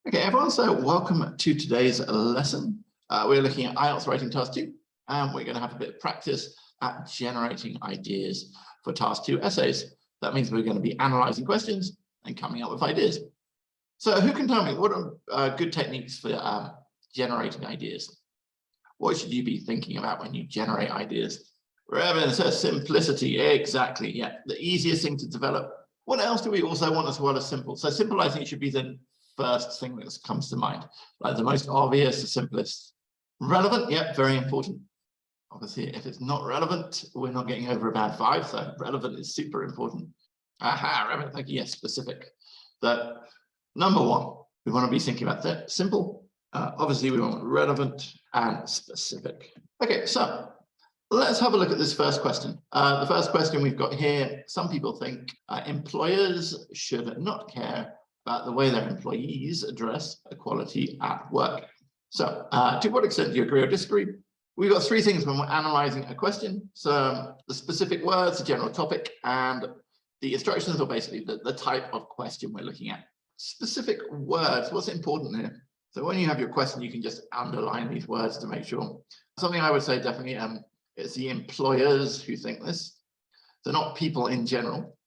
Okay, everyone, so welcome to today's lesson. We're looking at IELTS Writing Task 2, and we're going to have a bit of practice at generating ideas for Task 2 essays. That means we're going to be analysing questions and coming up with ideas. So who can tell me what are good techniques for generating ideas? What should you be thinking about when you generate ideas? Relevance, simplicity, exactly, yeah, the easiest thing to develop. What else do we also want as well as simple? So simple, I think, should be the first thing that comes to mind, like the most obvious, the simplest. Relevant, yeah, very important. Obviously, if it's not relevant, we're not getting over a bad 5, so relevant is super important. Aha, relevant, like, yes, specific. That number one, we want to be thinking about that. Simple, obviously we want relevant and specific. Okay, so let's have a look at this first question. The first question we've got here, some people think employers should not care about the way their employees address equality at work. So to what extent do you agree or disagree? We've got 3 things when we're analysing a question. So the specific words, the general topic, and the instructions, or basically the type of question we're looking at. Specific words, what's important here? So when you have your question, you can just underline these words to make sure. Something I would say definitely, it's the employers who think this. They're not people in general.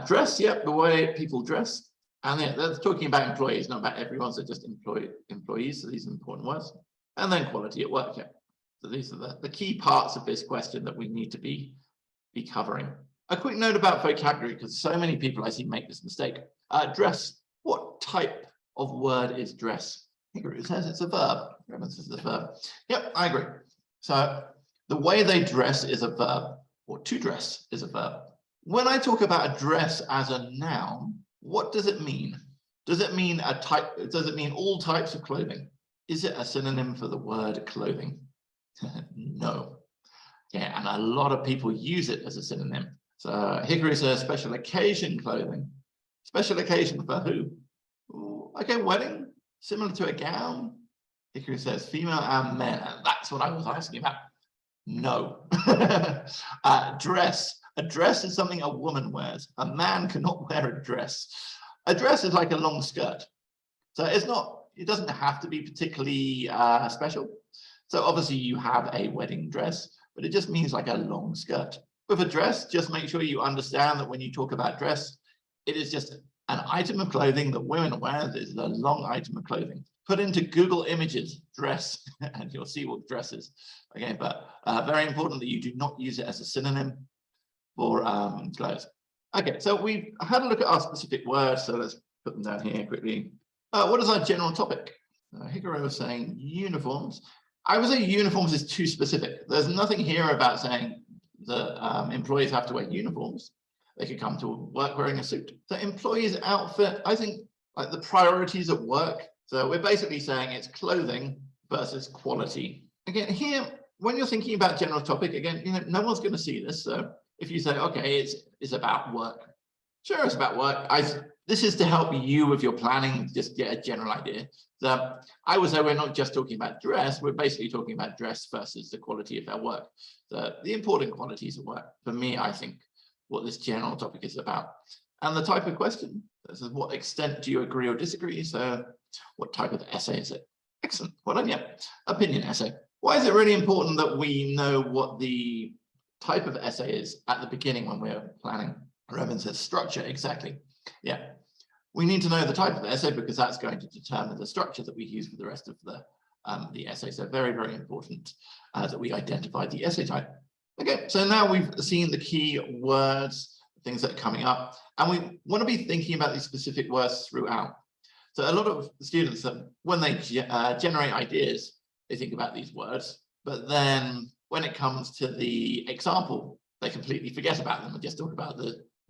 Dress, yep, the way people dress. And they're talking about employees, not about everyone, so just employees. So these are important words. And then quality at work. Yeah. So these are the key parts of this question that we need to be covering. A quick note about vocabulary, because so many people I see make this mistake. Dress. What type of word is dress? Here it says it's a verb. This is the verb. Yep, I agree. So the way they dress is a verb, or to dress is a verb. When I talk about a dress as a noun, what does it mean? Does it mean a type? Does it mean all types of clothing? Is it a synonym for the word clothing? No. Yeah, and a lot of people use it as a synonym. So Hickory says special occasion clothing. Special occasion for who? Ooh, okay, wedding, similar to a gown. Hickory says female and men, and that's what I was asking about. No. Dress. A dress is something a woman wears. A man cannot wear a dress. A dress is like a long skirt. So it's not, it doesn't have to be particularly special. So obviously you have a wedding dress, but it just means like a long skirt. With a dress, just make sure you understand that when you talk about dress, it is just an item of clothing that women wear. It is a long item of clothing. Put into Google Images, dress, and you'll see what dress is. Okay, but very important that you do not use it as a synonym for clothes. Okay, so we've had a look at our specific words, so let's put them down here quickly. What is our general topic? Hickory was saying uniforms. I would say uniforms is too specific. There's nothing here about saying that employees have to wear uniforms. They could come to work wearing a suit. So employees' outfit, I think, like the priorities at work. So we're basically saying it's clothing versus quality. Again, here, when you're thinking about general topic, again, you know, no one's going to see this. So if you say, okay, it's about work. Sure, it's about work. This is to help you with your planning, just get a general idea. So I would say we're not just talking about dress, we're basically talking about dress versus the quality of our work. The important qualities of work, for me, I think, what this general topic is about. And the type of question, this is what extent do you agree or disagree? So what type of essay is it? Excellent. Well done, yeah. Opinion essay. Why is it really important that we know what the type of essay is at the beginning when we're planning? Relevance says structure, exactly. Yeah. We need to know the type of essay because that's going to determine the structure that we use for the rest of the essay. So very, very important that we identify the essay type. Okay, so now we've seen the key words, things that are coming up, and we want to be thinking about these specific words throughout. So a lot of students, when they generate ideas, they think about these words, but then when it comes to the example, they completely forget about them and just talk about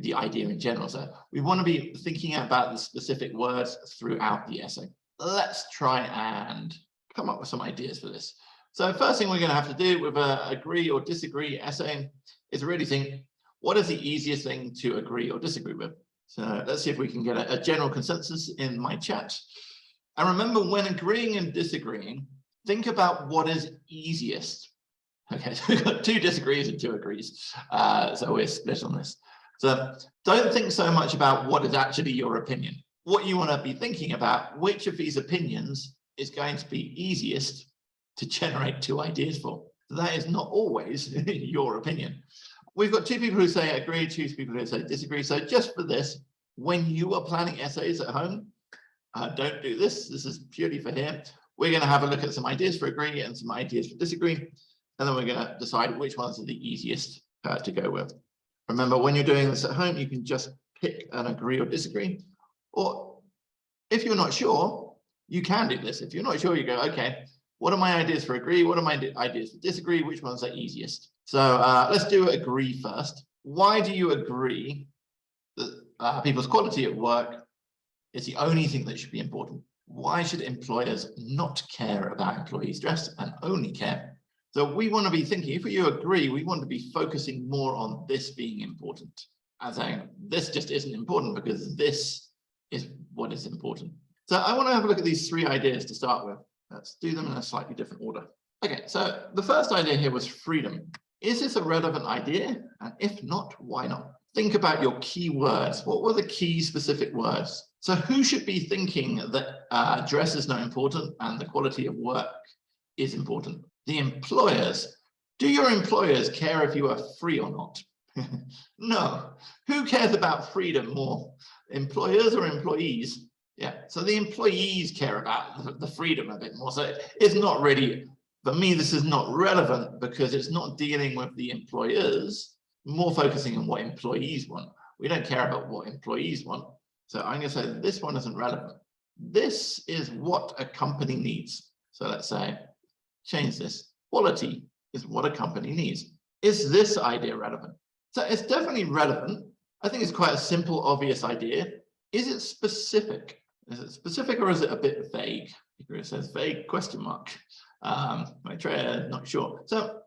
the idea in general. So we want to be thinking about the specific words throughout the essay. Let's try and come up with some ideas for this. So first thing we're going to have to do with an agree or disagree essay is really think, what is the easiest thing to agree or disagree with? So let's see if we can get a general consensus in my chat. And remember, when agreeing and disagreeing, think about what is easiest. Okay, so we've got 2 disagrees and 2 agrees. So we're split on this. So don't think so much about what is actually your opinion. what you want to be thinking about, which of these opinions is going to be easiest to generate two ideas for. So that is not always your opinion. We've got two people who say agree, two people who say disagree. So just for this, when you are planning essays at home, don't do this. This is purely for here. We're going to have a look at some ideas for agree and some ideas for disagree. And then we're going to decide which ones are the easiest to go with. Remember, when you're doing this at home, you can just pick an agree or disagree. Or if you're not sure, you can do this. If you're not sure, you go, okay, what are my ideas for agree? What are my ideas for disagree? Which ones are easiest? So let's do agree first. Why do you agree that people's quality at work is the only thing that should be important? Why should employers not care about employees' dress and only care? So we want to be thinking, if you agree, we want to be focusing more on this being important. As saying, this just isn't important because this is what is important. So I want to have a look at these three ideas to start with. Let's do them in a slightly different order. Okay, so the first idea here was freedom. Is this a relevant idea? And if not, why not? Think about your key words. What were the key specific words? So who should be thinking that dress is not important and the quality of work is important? The employers. Do your employers care if you are free or not? No. Who cares about freedom more? Employers or employees? Yeah, so the employees care about the freedom a bit more. So it's not really, for me, this is not relevant because it's not dealing with the employers, more focusing on what employees want. We don't care about what employees want. So I'm going to say this one isn't relevant. This is what a company needs. So let's say, change this. Quality is what a company needs. Is this idea relevant? So it's definitely relevant. I think it's quite a simple, obvious idea. Is it specific? Is it specific or is it a bit vague? It says vague question mark. My trader, not sure. So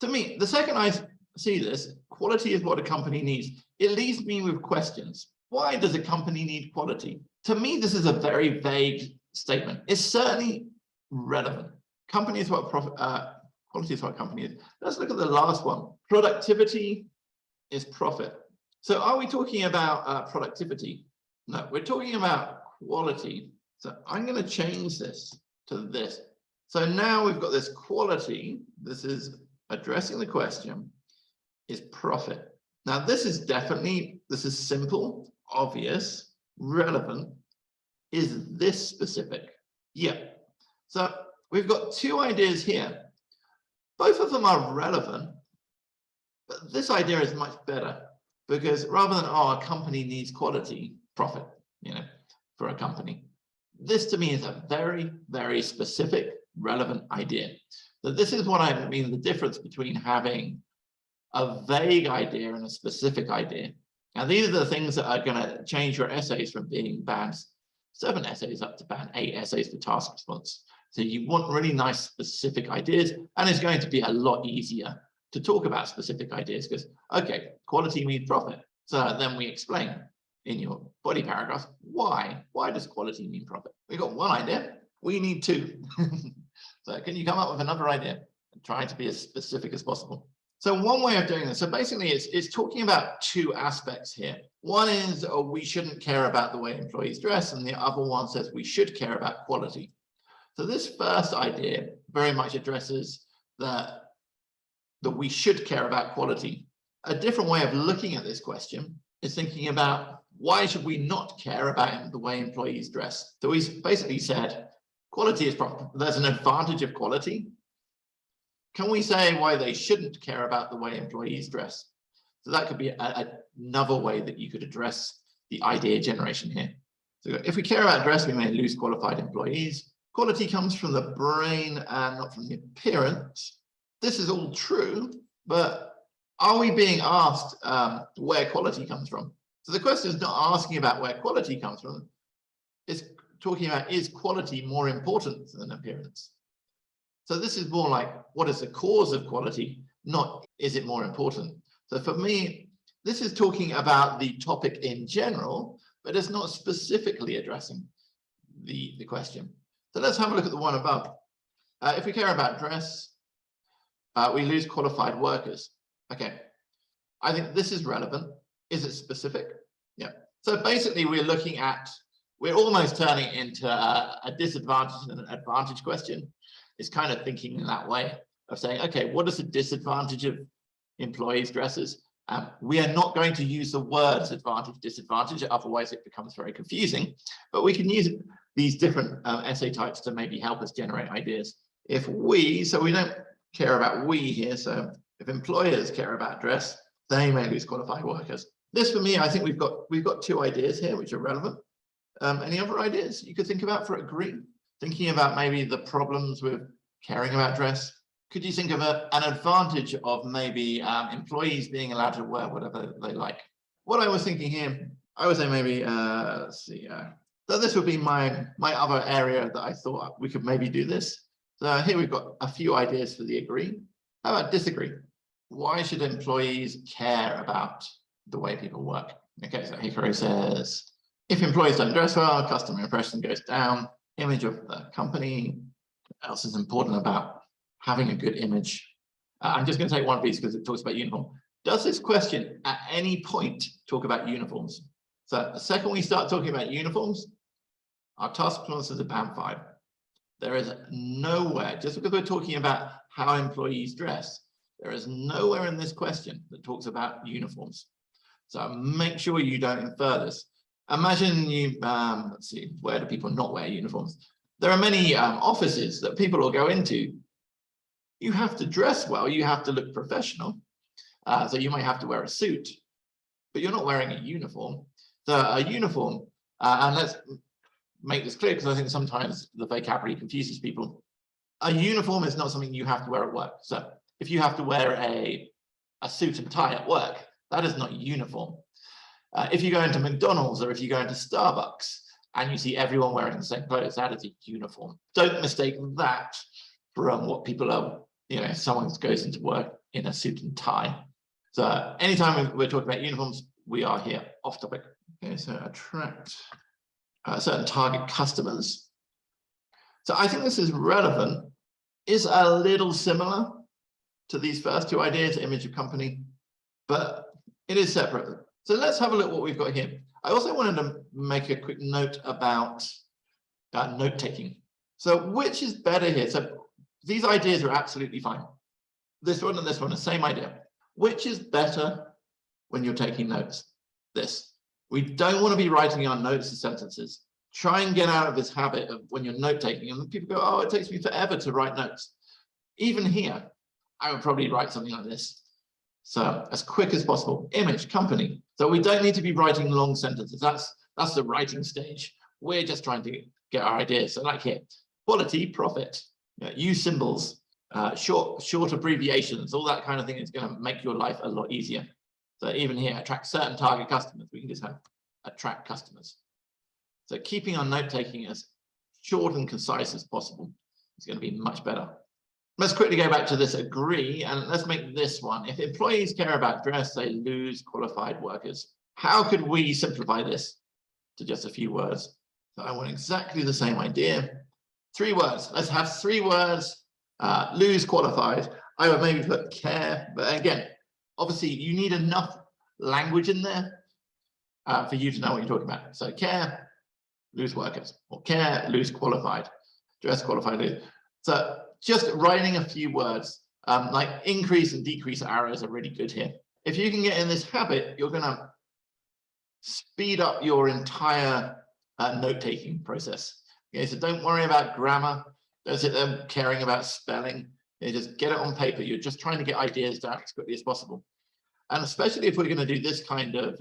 to me, the second I see this, quality is what a company needs. It leaves me with questions. Why does a company need quality? To me, this is a very vague statement. It's certainly relevant. Company is what profit, quality is what company is. Let's look at the last one. Productivity is profit. So are we talking about productivity? No, we're talking about quality. So I'm going to change this to this. So now we've got this quality. This is addressing the question, is profit. Now this is definitely, this is simple, obvious, relevant. Is this specific? Yeah. So we've got two ideas here. Both of them are relevant, but this idea is much better because rather than, oh, a company needs quality, profit, for a company. This to me is a very, very specific, relevant idea. So this is what I mean, the difference between having a vague idea and a specific idea. And these are the things that are going to change your essays from being band 7 essays up to band 8 essays for task response. So you want really nice specific ideas, and it's going to be a lot easier to talk about specific ideas because, okay, quality means profit. So then we explain in your body paragraph, why? Why does quality mean profit? We've got one idea, we need two. So can you come up with another idea and try to be as specific as possible? So one way of doing this, so basically it's talking about two aspects here. One is, oh, we shouldn't care about the way employees dress, and the other one says we should care about quality. So this first idea very much addresses that we should care about quality. A different way of looking at this question is thinking about why should we not care about the way employees dress? So we basically said quality is profit. There's an advantage of quality. Can we say why they shouldn't care about the way employees dress? So that could be another way that you could address the idea generation here. So if we care about dress, we may lose qualified employees. Quality comes from the brain and not from the appearance. This is all true, but are we being asked where quality comes from? So the question is not asking about where quality comes from. It's talking about, is quality more important than appearance? So this is more like, what is the cause of quality, not is it more important? So for me, this is talking about the topic in general, but it's not specifically addressing the question. So let's have a look at the one above. If we care about dress, we lose qualified workers. Okay, I think this is relevant. Is it specific? Yeah. So basically, we're looking at we're almost turning it into a disadvantage and an advantage question. It's kind of thinking in that way of saying, okay, what is the disadvantage of employees' dresses? We are not going to use the words advantage, disadvantage, otherwise it becomes very confusing, but we can use these different essay types to maybe help us generate ideas. If we, so we don't care about we here, so if employers care about dress, they may lose qualified workers. This for me, I think we've got two ideas here which are relevant. Any other ideas you could think about for agree? Thinking about maybe the problems with caring about dress. Could you think of an advantage of maybe employees being allowed to wear whatever they like? What I was thinking here, I would say maybe, let's see, so this would be my other area that I thought we could maybe do this. So here we've got a few ideas for the agree. How about disagree? Why should employees care about the way people work? Okay, so Hickory says, if employees don't dress well, customer impression goes down, image of the company. What else is important about having a good image? I'm just going to take one piece because it talks about uniform. Does this question at any point talk about uniforms? So the second we start talking about uniforms, our task response is a band 5. There is nowhere, just because we're talking about how employees dress, there is nowhere in this question that talks about uniforms. So make sure you don't infer this. Imagine you, let's see, where do people not wear uniforms? There are many offices that people will go into. You have to dress well, you have to look professional. So you might have to wear a suit, but you're not wearing a uniform. So a uniform, and let's make this clear because I think sometimes the vocabulary confuses people. A uniform is not something you have to wear at work. So if you have to wear a suit and tie at work, that is not a uniform. If you go into McDonald's or if you go into Starbucks and you see everyone wearing the same clothes, that is a uniform. Don't mistake that from what people are, you know, someone goes into work in a suit and tie. So anytime we're talking about uniforms, we are here off topic. Okay, so attract certain target customers. So I think this is relevant, is a little similar to these first two ideas, image of company, but it is separate. So let's have a look at what we've got here. I also wanted to make a quick note about note taking. So which is better here? So these ideas are absolutely fine. This one and this one, the same idea. Which is better when you're taking notes? This. We don't want to be writing our notes as sentences. Try and get out of this habit of when you're note taking, and people go, oh, it takes me forever to write notes. Even here, I would probably write something like this. So as quick as possible. Image, company. So we don't need to be writing long sentences. That's the writing stage. We're just trying to get our ideas. So like here, quality, profit, use symbols, short abbreviations, all that kind of thing is going to make your life a lot easier. So even here, attract certain target customers. We can just have attract customers. So keeping our note taking as short and concise as possible is going to be much better. Let's quickly go back to this agree, and let's make this one. If employees care about dress, they lose qualified workers. How could we simplify this to just a few words? So I want exactly the same idea. 3 words. Let's have 3 words. Lose qualified. I would maybe put care, but again, obviously you need enough language in there for you to know what you're talking about. So care, lose workers, or care, lose qualified, dress qualified, lose. So just writing a few words, like increase and decrease arrows are really good here. If you can get in this habit, you're going to speed up your entire note-taking process. Okay, so don't worry about grammar. Don't sit there caring about spelling. You just get it on paper. You're just trying to get ideas down as quickly as possible. And especially if we're going to do this kind of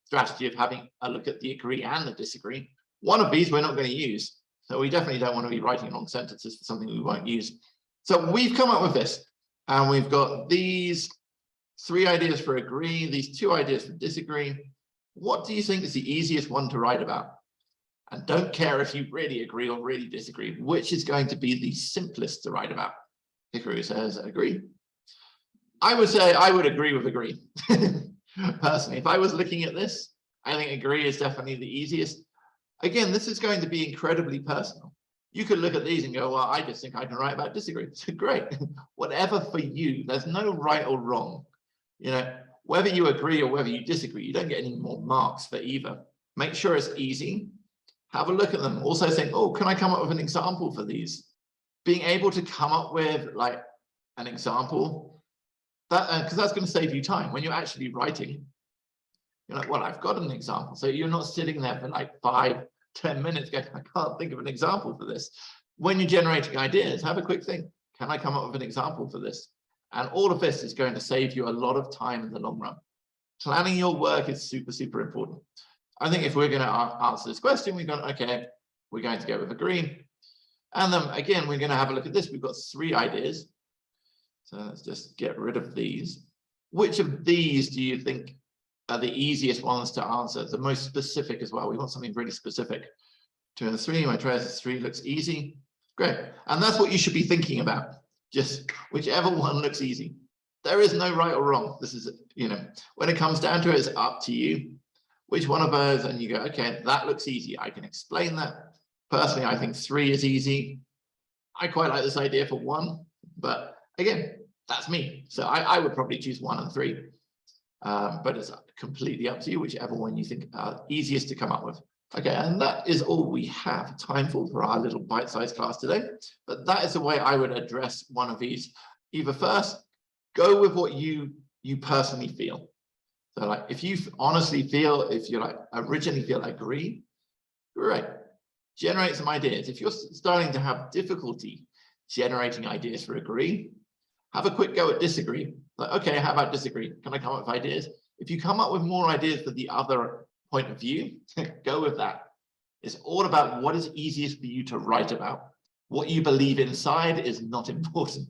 strategy of having a look at the agree and the disagree, one of these we're not going to use. So we definitely don't want to be writing long sentences for something we won't use. So we've come up with this, and we've got these 3 ideas for agree, these 2 ideas for disagree. What do you think is the easiest one to write about? And don't care if you really agree or really disagree, which is going to be the simplest to write about. Hickory says agree. I would say I would agree with agree. Personally, if I was looking at this, I think agree is definitely the easiest. Again, this is going to be incredibly personal. You could look at these and go, well, I just think I can write about disagree. So great, whatever for you. There's no right or wrong. You know, whether you agree or whether you disagree, you don't get any more marks for either. Make sure it's easy. have a look at them. Also saying, oh, can I come up with an example for these? Being able to come up with like an example, that because that's going to save you time when you're actually writing. You're like, well, I've got an example. So you're not sitting there for like 5-10 minutes going, I can't think of an example for this. When you're generating ideas, have a quick think. Can I come up with an example for this? And all of this is going to save you a lot of time in the long run. Planning your work is super, super important. I think if we're going to answer this question, we've gone, okay, we're going to go with agree. And then again, we're going to have a look at this. We've got 3 ideas. So let's just get rid of these. Which of these do you think are the easiest ones to answer? The most specific as well. We want something really specific. 2 and 3, my try 3 looks easy. Great. And that's what you should be thinking about. Just whichever one looks easy. There is no right or wrong. This is, when it comes down to it, it's up to you. Which one of those, and you go, okay, that looks easy. I can explain that. Personally, I think 3 is easy. I quite like this idea for 1, but again, that's me. So I would probably choose 1 and 3. But it's completely up to you, whichever one you think are easiest to come up with. Okay, and that is all we have time for our little bite-sized class today. But that is the way I would address one of these. Either first, go with what you personally feel. So like, if you honestly feel, if you like originally feel agree, great. Generate some ideas. If you're starting to have difficulty generating ideas for agree, have a quick go at disagree. Like, okay, how about disagree? Can I come up with ideas? If you come up with more ideas for the other point of view, go with that. It's all about what is easiest for you to write about. What you believe inside is not important.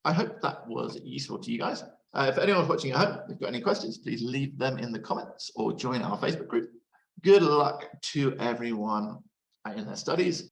I hope that was useful to you guys. If anyone's watching at home, if you've got any questions, please leave them in the comments or join our Facebook group. Good luck to everyone in their studies.